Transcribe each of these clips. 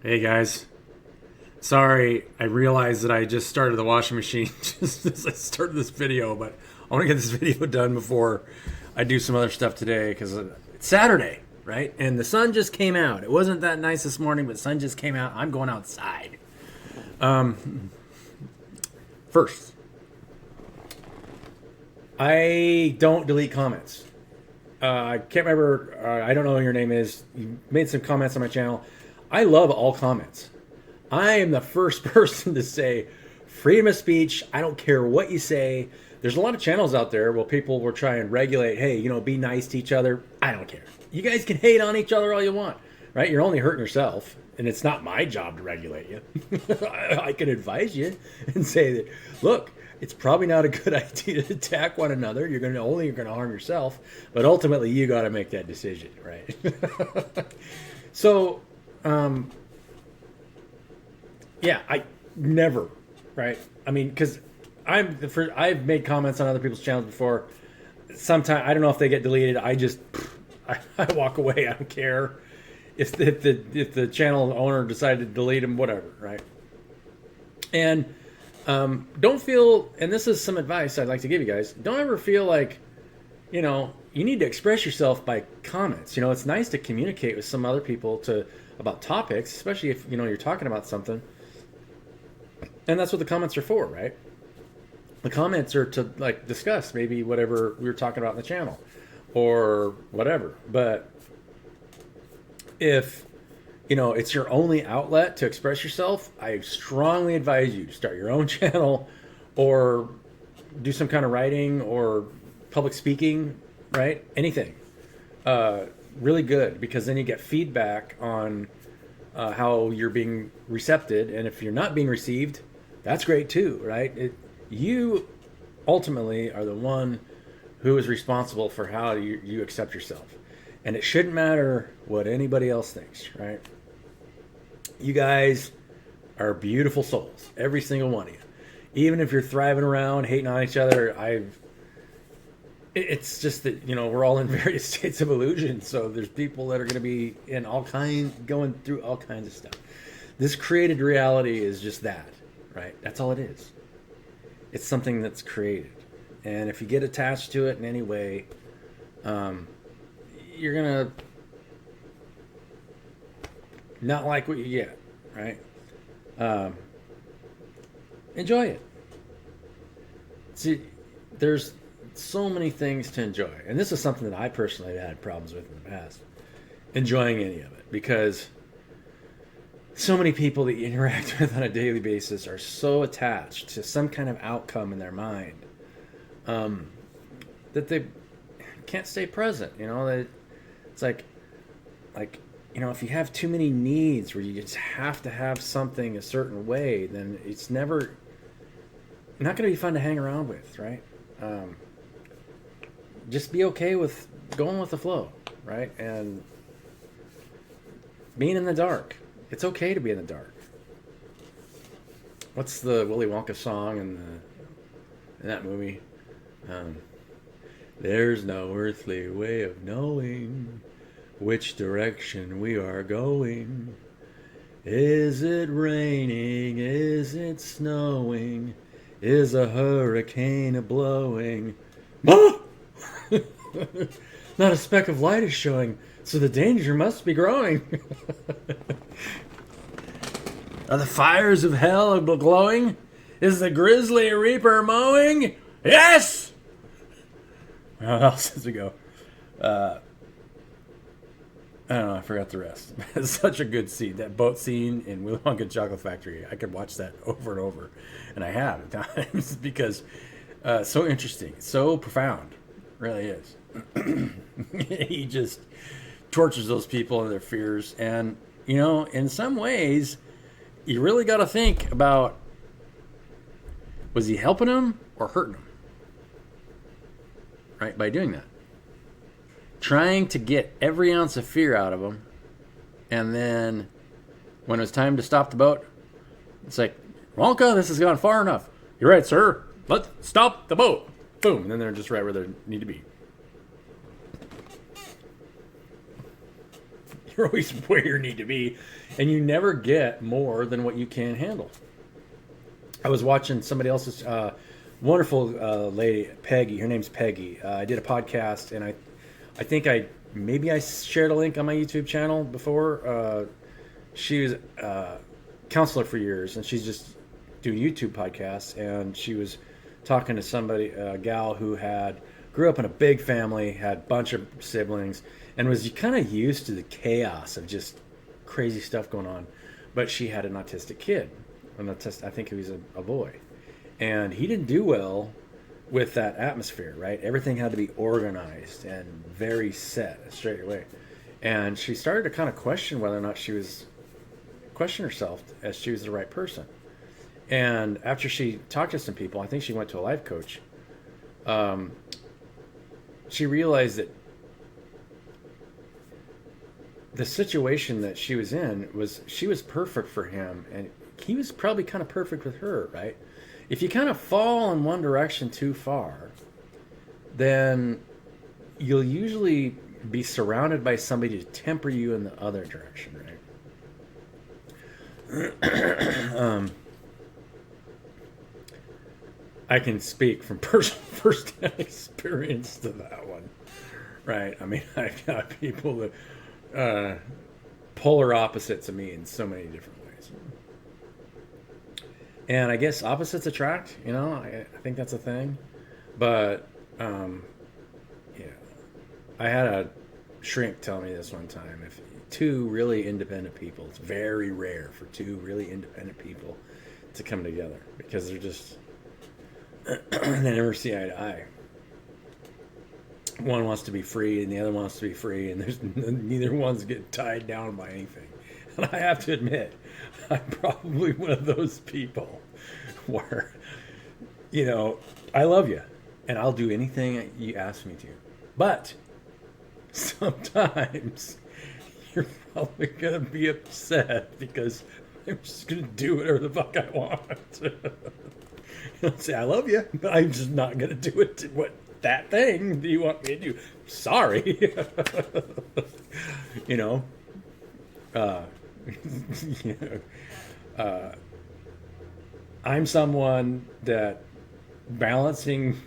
Hey guys, sorry, I realized that I just started the washing machine just as I started this video, but I want to get this video done before I do some other stuff today because it's Saturday, right? And the sun just came out. It wasn't that nice this morning, but the sun just came out. I'm going outside. First, I don't delete comments. I can't remember. I don't know what your name is. You made some comments on my channel. I love all comments. I am the first person to say freedom of speech. I don't care what you say. There's a lot of channels out there where people will try and regulate, hey, be nice to each other. I don't care. You guys can hate on each other all you want, right? You're only hurting yourself, and it's not my job to regulate you. I can advise you and say that, look, it's probably not a good idea to attack one another. You're going to harm yourself, but ultimately you got to make that decision, right? So, yeah, I never, right? I mean, because I've made comments on other people's channels before. Sometimes I don't know if they get deleted. I walk away. I don't care if the channel owner decided to delete them, whatever, right? And don't feel, and this is some advice I'd like to give you guys. Don't ever feel like, you need to express yourself by comments. It's nice to communicate with some other people about topics, especially if you're talking about something. And that's what the comments are for, right? The comments are to discuss maybe whatever we were talking about in the channel or whatever. But if it's your only outlet to express yourself, I strongly advise you to start your own channel or do some kind of writing or public speaking, right? Anything. Really good, because then you get feedback on how you're being recepted. And if you're not being received, that's great too, right? You ultimately are the one who is responsible for how you accept yourself. And it shouldn't matter what anybody else thinks, right? You guys are beautiful souls, every single one of you. Even if you're thriving around, hating on each other, it's just that, we're all in various states of illusion. So there's people that are going to be going through all kinds of stuff. This created reality is just that, right? That's all it is. It's something that's created. And if you get attached to it in any way, you're going to not like what you get, right? Enjoy it. See, there's so many things to enjoy. And this is something that I personally have had problems with in the past. Enjoying any of it. Because so many people that you interact with on a daily basis are so attached to some kind of outcome in their mind that they can't stay present. It's like if you have too many needs where you just have to have something a certain way, then it's not going to be fun to hang around with, right? Just be okay with going with the flow, right? And being in the dark. It's okay to be in the dark. What's the Willy Wonka song in that movie? There's no earthly way of knowing which direction we are going. Is it raining? Is it snowing? Is a hurricane a blowing? Ah! Not a speck of light is showing, so the danger must be growing. Are the fires of hell glowing? Is the grizzly reaper mowing? Yes! How else does it go? I don't know. I forgot the rest. It's such a good scene. That boat scene in Willy Wonka Chocolate Factory. I could watch that over and over. And I have at times because so interesting. So profound. It really is. He just tortures those people and their fears. And, in some ways, you really got to think about, was he helping them or hurting them? Right? By doing that. Trying to get every ounce of fear out of them. And then when it was time to stop the boat, it's like, Wonka, this has gone far enough. You're right, sir. Let's stop the boat. Boom. And then they're just right where they need to be. You're always where you need to be, and you never get more than what you can handle. I was watching somebody else's wonderful lady, Peggy. Her name's Peggy. I did a podcast, and I think maybe I shared a link on my YouTube channel before. She was a counselor for years, and she's just do YouTube podcasts, and she was talking to somebody, a gal who grew up in a big family, had a bunch of siblings, and was kind of used to the chaos of just crazy stuff going on. But she had an autistic kid. I think he was a boy. And he didn't do well with that atmosphere, right? Everything had to be organized and very set straight away. And she started to kind of question whether or not question herself as she was the right person. And after she talked to some people, I think she went to a life coach, she realized that the situation that she was in she was perfect for him, and he was probably kind of perfect with her, right? If you kind of fall in one direction too far, then you'll usually be surrounded by somebody to temper you in the other direction, right? I can speak from first-hand experience to that one, right? I mean, I've got people that polar opposites of me in so many different ways. And I guess opposites attract, I think that's a thing. But, yeah, I had a shrink tell me this one time. If two really independent people, it's very rare for two really independent people to come together because they're just... they never see eye to eye. One wants to be free and the other wants to be free, and neither one's getting tied down by anything. And I have to admit, I'm probably one of those people where, I love you and I'll do anything you ask me to. But sometimes you're probably going to be upset because I'm just going to do whatever the fuck I want. Say I love you, but I'm just not gonna do it. That thing you want me to do? Sorry. I'm someone that balancing.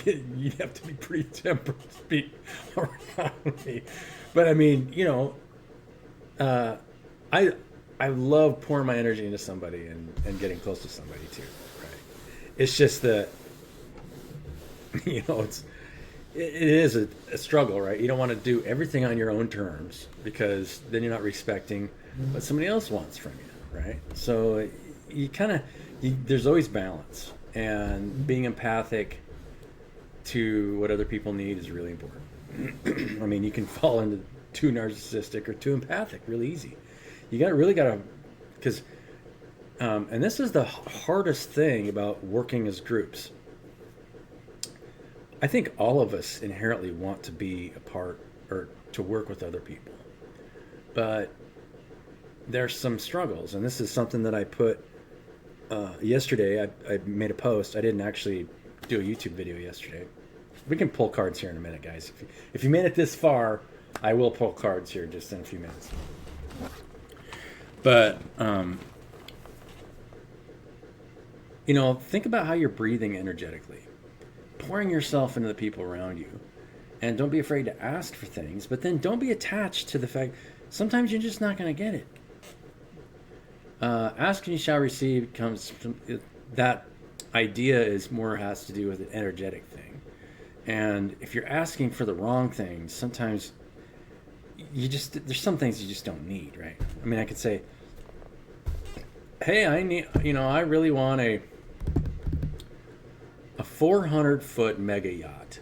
You have to be pretty temperate to be around me, but I mean, I love pouring my energy into somebody and getting close to somebody too. It's just that, it is a struggle, right? You don't want to do everything on your own terms because then you're not respecting what somebody else wants from you, right? So there's always balance, and being empathic to what other people need is really important. I mean, you can fall into too narcissistic or too empathic really easy. You really got to, because... and this is the hardest thing about working as groups. I think all of us inherently want to be a part or to work with other people. But there's some struggles, and this is something that I put yesterday. I made a post. I didn't actually do a YouTube video yesterday. We can pull cards here in a minute, guys. If you made it this far, I will pull cards here just in a few minutes. But... think about how you're breathing energetically, pouring yourself into the people around you, and don't be afraid to ask for things, but then don't be attached to the fact sometimes you're just not going to get it. Ask and you shall receive comes from that idea has to do with an energetic thing. And if you're asking for the wrong things, sometimes there's some things you just don't need, right? I mean, I could say, hey, I really want a 400-foot mega yacht.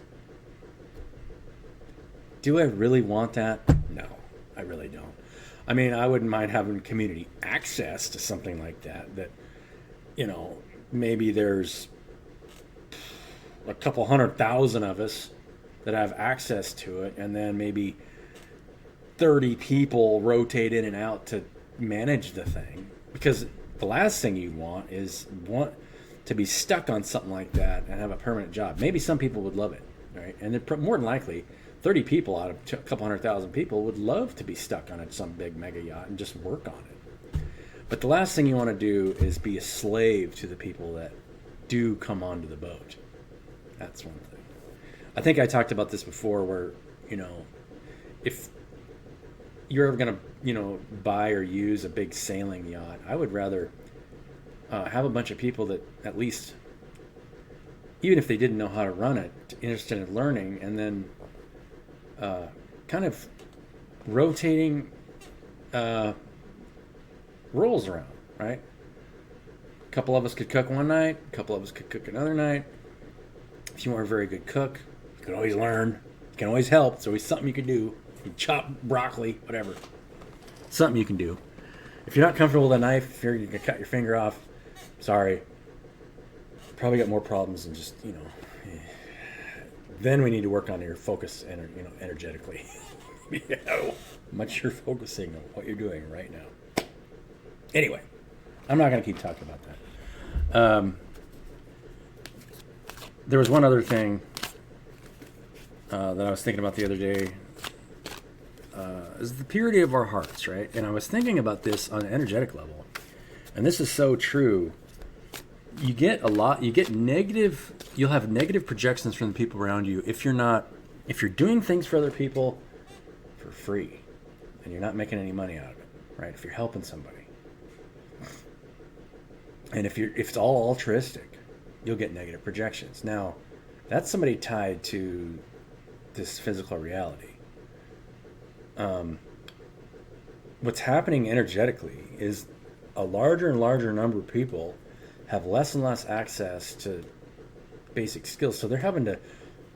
Do I really want that? No, I really don't. I mean, I wouldn't mind having community access to something like that, maybe there's a couple 100,000 of us that have access to it, and then maybe 30 people rotate in and out to manage the thing. Because the last thing you want to be stuck on something like that and have a permanent job. Maybe some people would love it, right? And more than likely, 30 people out of a couple 100,000 people would love to be stuck on some big mega yacht and just work on it. But the last thing you want to do is be a slave to the people that do come onto the boat. That's one thing. I think I talked about this before where, if you're ever going to, buy or use a big sailing yacht, I would rather have a bunch of people that at least, even if they didn't know how to run it, interested in learning, and then kind of rotating roles around, right? A couple of us could cook one night, a couple of us could cook another night. If you weren't a very good cook, you can always learn. You can always help. It's always something you can do. You chop broccoli, whatever. Something you can do. If you're not comfortable with a knife, if you're going to cut your finger off, sorry. Probably got more problems than just, Then we need to work on your focus, energetically. How much you're focusing on what you're doing right now. Anyway, I'm not going to keep talking about that. There was one other thing that I was thinking about the other day. Is the purity of our hearts, right? And I was thinking about this on an energetic level. And this is so true. You get negative, you'll have negative projections from the people around you if you're doing things for other people for free and you're not making any money out of it, right? If you're helping somebody. And if it's all altruistic, you'll get negative projections. Now, that's somebody tied to this physical reality. What's happening energetically is a larger and larger number of people have less and less access to basic skills. So they're having to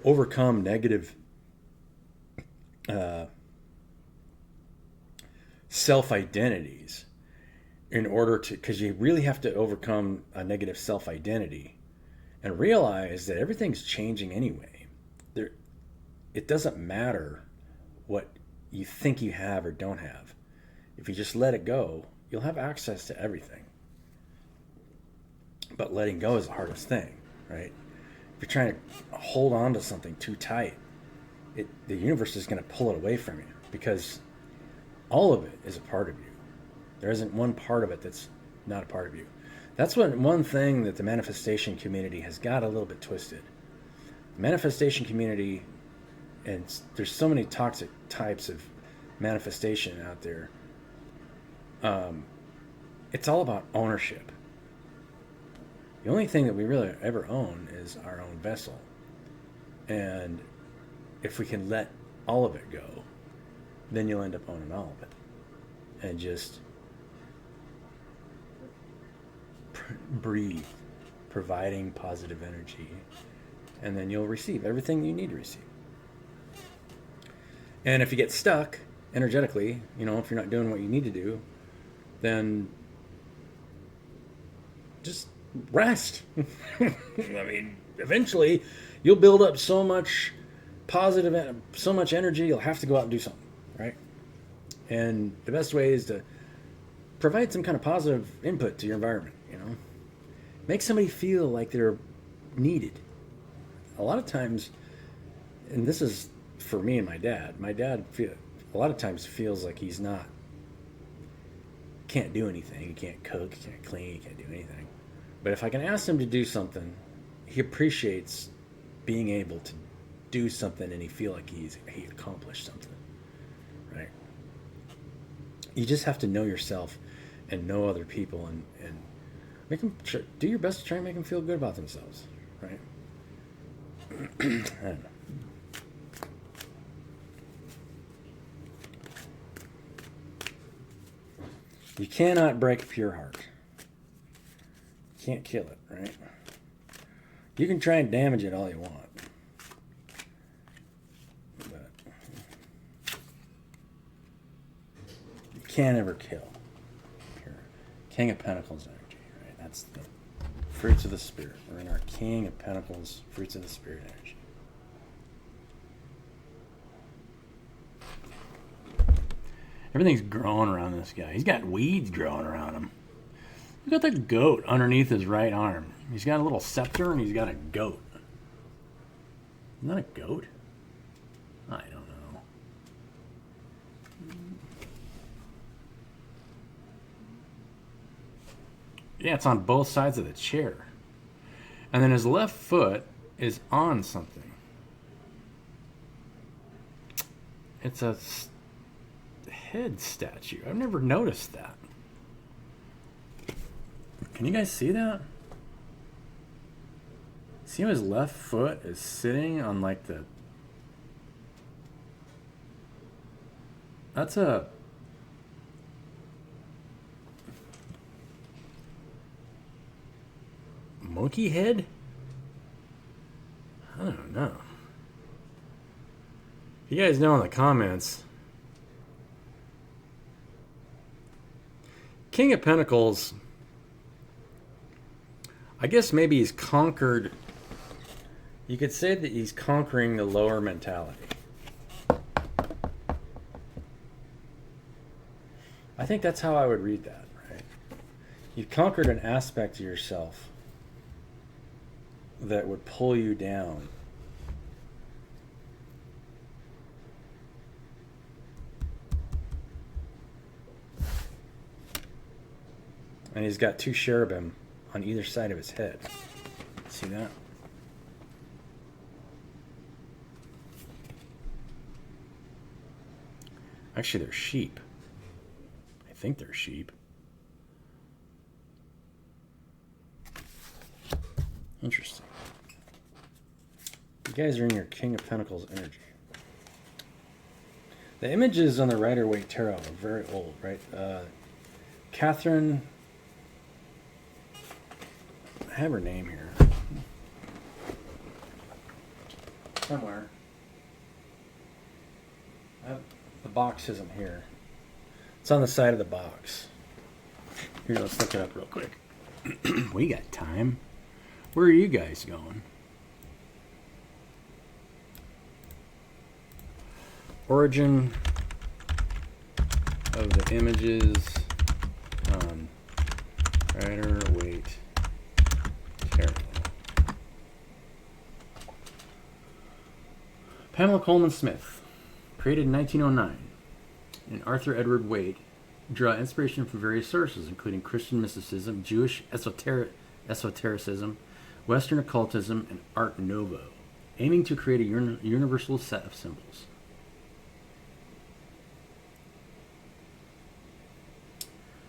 overcome negative self-identities in order to, because you really have to overcome a negative self-identity and realize that everything's changing anyway. It doesn't matter what you think you have or don't have. If you just let it go, you'll have access to everything. But letting go is the hardest thing, right? If you're trying to hold on to something too tight, the universe is going to pull it away from you because all of it is a part of you. There isn't one part of it that's not a part of you. That's one thing that the manifestation community has got a little bit twisted. The manifestation community, and there's so many toxic types of manifestation out there. It's all about ownership. The only thing that we really ever own is our own vessel. And if we can let all of it go, then you'll end up owning all of it. And just breathe, providing positive energy. And then you'll receive everything you need to receive. And if you get stuck energetically, if you're not doing what you need to do, then just rest. I mean, eventually you'll build up so much so much energy, you'll have to go out and do something, right? And the best way is to provide some kind of positive input to your environment, Make somebody feel like they're needed. A lot of times, and this is for me and my dad a lot of times feels like he's can't do anything. He can't cook, he can't clean, he can't do anything. But if I can ask him to do something, he appreciates being able to do something and he feel like he accomplished something, right? You just have to know yourself and know other people and make them do your best to try and make them feel good about themselves, right? I don't know. You cannot break a pure heart. You can't kill it, right? You can try and damage it all you want. But you can't ever kill pure. King of Pentacles energy, right? That's the fruits of the Spirit. We're in our King of Pentacles, fruits of the Spirit energy. Everything's growing around this guy. He's got weeds growing around him. Look at the goat underneath his right arm. He's got a little scepter and he's got a goat. Isn't that a goat? I don't know. Yeah, it's on both sides of the chair. And then his left foot is on something. It's a head statue. I've never noticed that. Can you guys see that? See how his left foot is sitting on like the... That's a... monkey head? I don't know. If you guys know in the comments. King of Pentacles, I guess maybe he's conquered. You could say that he's conquering the lower mentality. I think that's how I would read that, right? You've conquered an aspect of yourself that would pull you down. And he's got two cherubim on either side of his head. See that? Actually, they're sheep. I think they're sheep. Interesting. You guys are in your King of Pentacles energy. The images on the Rider-Waite Tarot are very old, right? Catherine... I have her name here. Somewhere. The box isn't here. It's on the side of the box. Here, let's look it up real quick. We got time. Where are you guys going? Origin of the images on Rider-Waite Tarot. Pamela Coleman Smith, created in 1909, and Arthur Edward Waite draw inspiration from various sources, including Christian mysticism, Jewish esotericism, Western occultism, and Art Nouveau, aiming to create a universal set of symbols.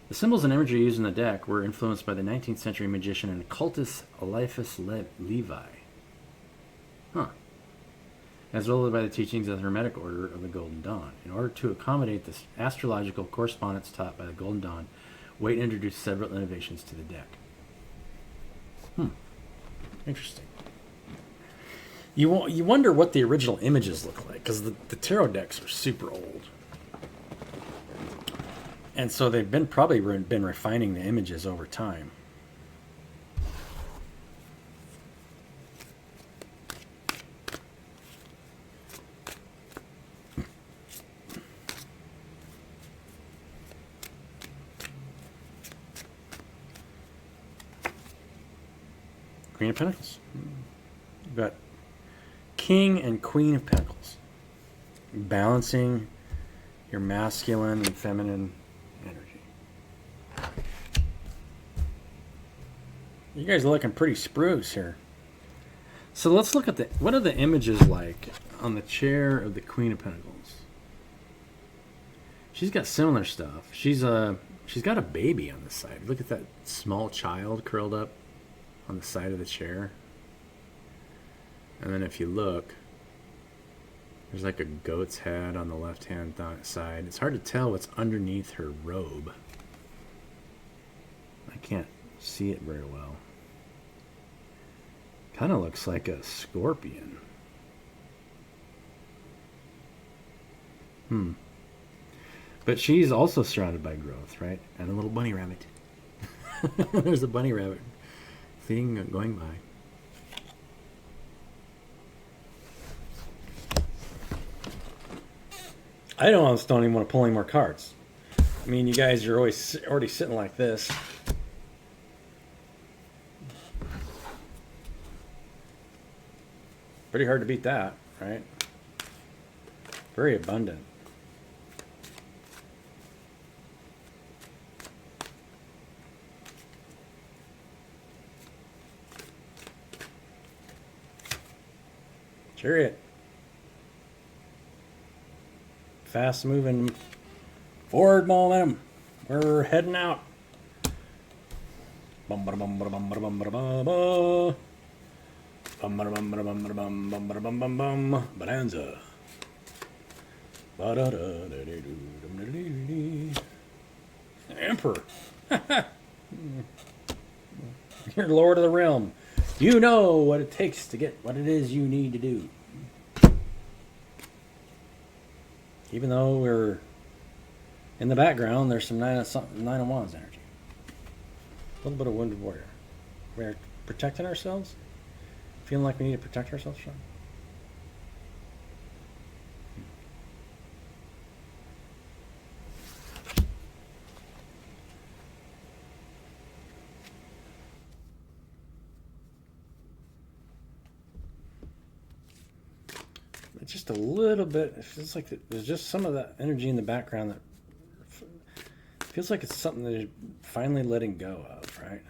The symbols and imagery used in the deck were influenced by the 19th century magician and occultist Eliphas Levi. As well as by the teachings of the Hermetic Order of the Golden Dawn. In order to accommodate this astrological correspondence taught by the Golden Dawn, Waite introduced several innovations to the deck. Interesting. You wonder what the original images look like, because the tarot decks are super old. And so they've probably been refining the images over time. Queen of Pentacles. You've got King and Queen of Pentacles. Balancing your masculine and feminine energy. You guys are looking pretty spruce here. So let's look at what are the images like on the chair of the Queen of Pentacles. She's got similar stuff. She's got a baby on the side. Look at that small child curled up on the side of the chair. And then if you look, there's like a goat's head on the left-hand side. It's hard to tell what's underneath her robe. I can't see it very well. Kind of looks like a scorpion. But she's also surrounded by growth, right? And a little bunny rabbit. There's a bunny rabbit thing going by. I don't even want to pull any more cards. I mean, you guys are already sitting like this. Pretty hard to beat that, right? Very abundant. Chariot. Fast moving forward momentum. We're heading out. Bum bum bum bum bum bum bum bum. Bum bum bum bum bum bum bum bum bum. Bonanza. Emperor. You're Lord of the Realm. You know what it takes to get what it is you need to do. Even though we're in the background, there's some nine of wands energy. A little bit of wounded warrior. We're protecting ourselves. Feeling like we need to protect ourselves, Sean? Just a little bit. It feels like there's just some of that energy in the background that feels like it's something that you're finally letting go of, right?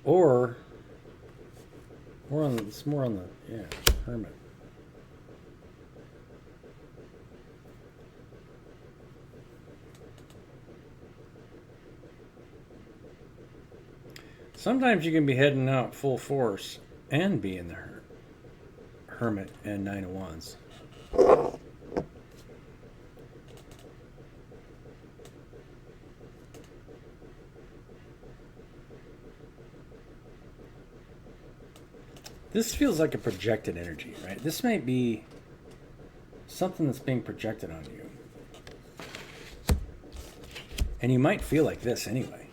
Or it's more on the hermit. Sometimes you can be heading out full force and be in the hermit and nine of wands. This feels like a projected energy, right? This might be something that's being projected on you. And you might feel like this anyway.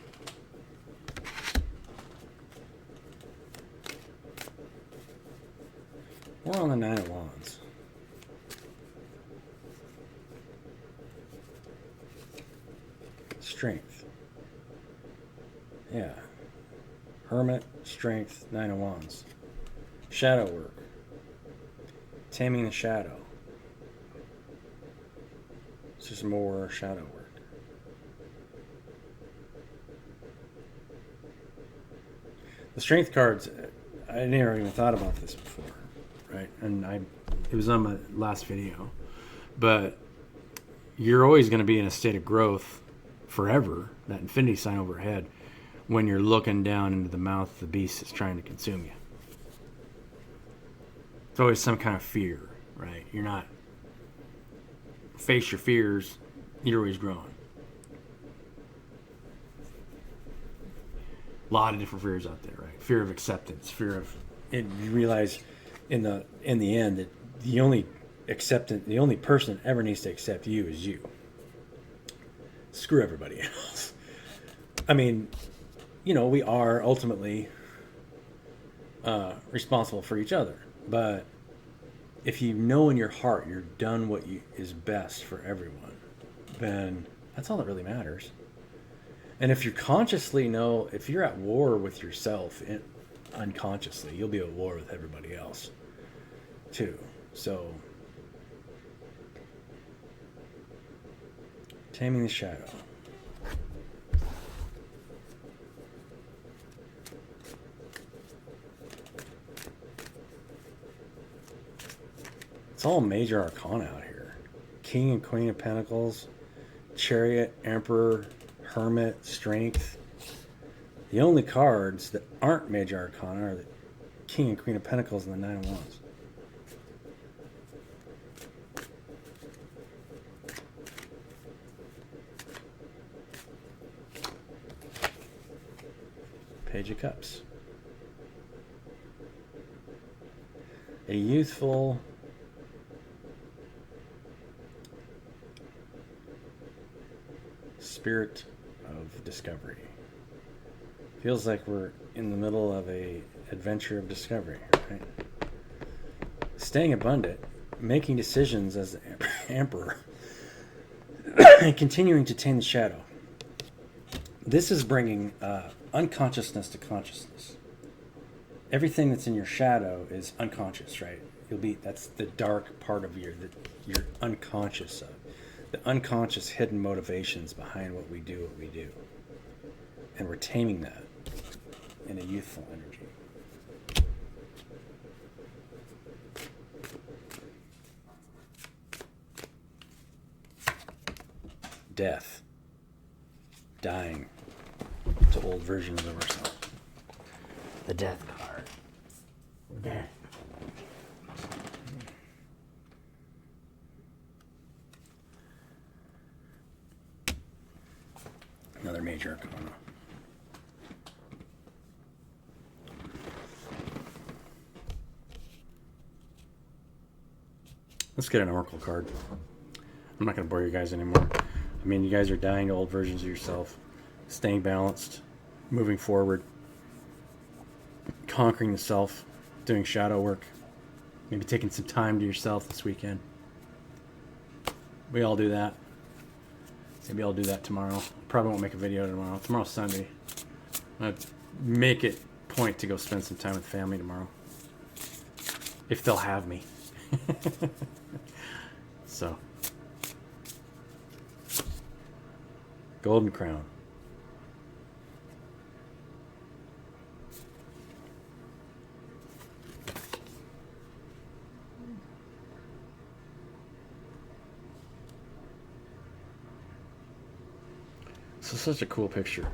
We're on the nine of wands. Strength. Yeah. Hermit, strength, nine of wands. Shadow work. Taming the shadow. It's just more shadow work. The strength cards, I never even thought about this before, right? And it was on my last video. But you're always going to be in a state of growth forever, that infinity sign overhead, when you're looking down into the mouth the beast is trying to consume you. It's always some kind of fear, right? You're not face your fears, you're always growing. A lot of different fears out there, right? Fear of acceptance, fear of, and you realize in the end that the only person that ever needs to accept you is you. Screw everybody else. I mean, we are ultimately responsible for each other. But if you know in your heart you're done what is best for everyone, then that's all that really matters. And if you consciously know, if you're at war with yourself unconsciously, you'll be at war with everybody else too. So, taming the shadow. It's all major arcana out here. King and Queen of Pentacles, Chariot, Emperor, Hermit, Strength. The only cards that aren't major arcana are the King and Queen of Pentacles and the Nine of Wands. Page of Cups. A youthful spirit of discovery. Feels like we're in the middle of a adventure of discovery, right? Staying abundant, making decisions as the emperor, and continuing to tame the shadow. This is bringing unconsciousness to consciousness. Everything that's in your shadow is unconscious, right? That's the dark part of you that you're unconscious of. The unconscious hidden motivations behind what we do. And we're taming that in a youthful energy. death. Dying to old versions of ourselves. The death card. Death. Another major arcana. Let's get an oracle card. I'm not going to bore you guys anymore. I mean, you guys are dying to old versions of yourself, staying balanced, moving forward, conquering the self, doing shadow work, maybe taking some time to yourself this weekend. We all do that. Maybe I'll do that tomorrow. Probably won't make a video tomorrow. Tomorrow's Sunday. I'm going to make it point to go spend some time with family tomorrow. If they'll have me. So. Golden Crown. This is such a cool picture.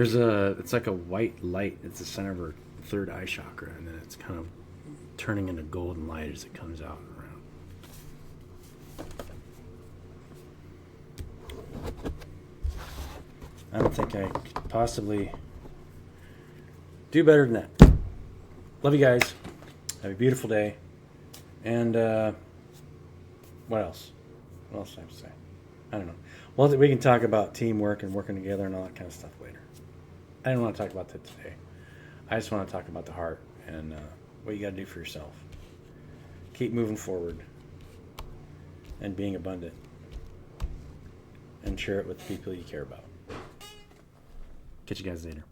It's like a white light at the center of her third eye chakra, and then it's kind of turning into golden light as it comes out and around. I don't think I could possibly do better than that. Love you guys. Have a beautiful day. And what else? What else do I have to say? I don't know. Well, we can talk about teamwork and working together and all that kind of stuff later. I didn't want to talk about that today. I just want to talk about the heart and what you got to do for yourself. Keep moving forward and being abundant. And share it with the people you care about. Catch you guys later.